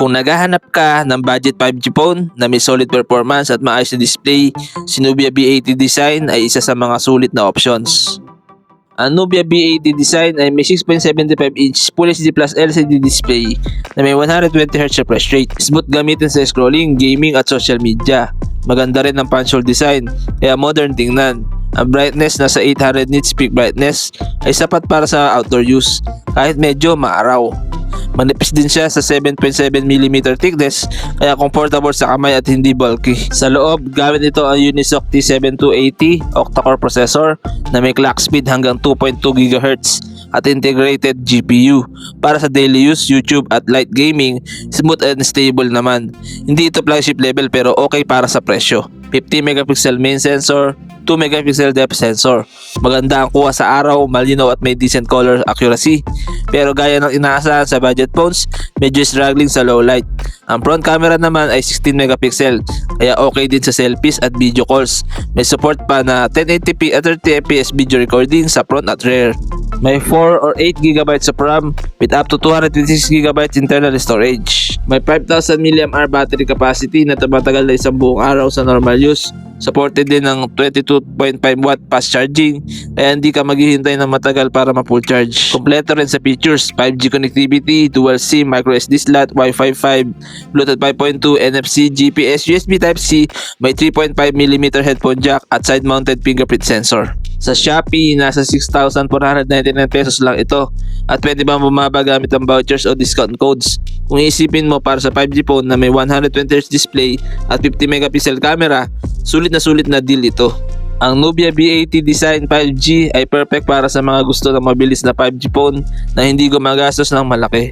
Kung naghahanap ka ng budget 5G phone na may solid performance at maayos na display, si Nubia B80 design ay isa sa mga sulit na options. Ang Nubia B80 design ay may 6.75-inch Full HD Plus LCD display na may 120Hz refresh rate. Smooth gamitin sa scrolling, gaming at social media. Maganda rin ang punch hole design, kaya modern tingnan. Ang brightness na sa 800 nits peak brightness ay sapat para sa outdoor use kahit medyo maaraw. Manipis din siya sa 7.7mm thickness kaya comfortable sa kamay at hindi bulky. Sa loob, gamit ito ang Unisoc T7280 octa-core processor na may clock speed hanggang 2.2 GHz at integrated GPU. Para sa daily use, YouTube at light gaming, smooth and stable naman. Hindi ito flagship level pero okay para sa presyo. 50 megapixel main sensor, 2 megapixel depth sensor. Maganda ang kuha sa araw, malinaw at may decent color accuracy. Pero gaya ng inaasahan sa budget phones, medyo struggling sa low light. Ang front camera naman ay 16 megapixel, kaya okay din sa selfies at video calls. May support pa na 1080p at 30fps video recording sa front at rear. May 4 or 8 GB of RAM with up to 256 GB internal storage. May 5,000 mAh battery capacity na tumatagal na isang buong araw sa normal use. Supported din ng 22.5 watt fast charging, kaya hindi ka maghihintay ng matagal para ma-full charge. Kompleto rin sa features: 5G connectivity, dual SIM, micro SD slot, Wi-Fi 5, Bluetooth 5.2, NFC, GPS, USB Type-C, may 3.5mm headphone jack at side-mounted fingerprint sensor. Sa Shopee, nasa 6,499 pesos lang ito at pwede bang bumaba gamit ang vouchers o discount codes. Kung isipin mo, para sa 5G phone na may 120Hz display at 50 megapixel camera, sulit na deal ito. Ang Nubia B80 design 5G ay perfect para sa mga gusto ng mabilis na 5G phone na hindi gumagastos ng malaki.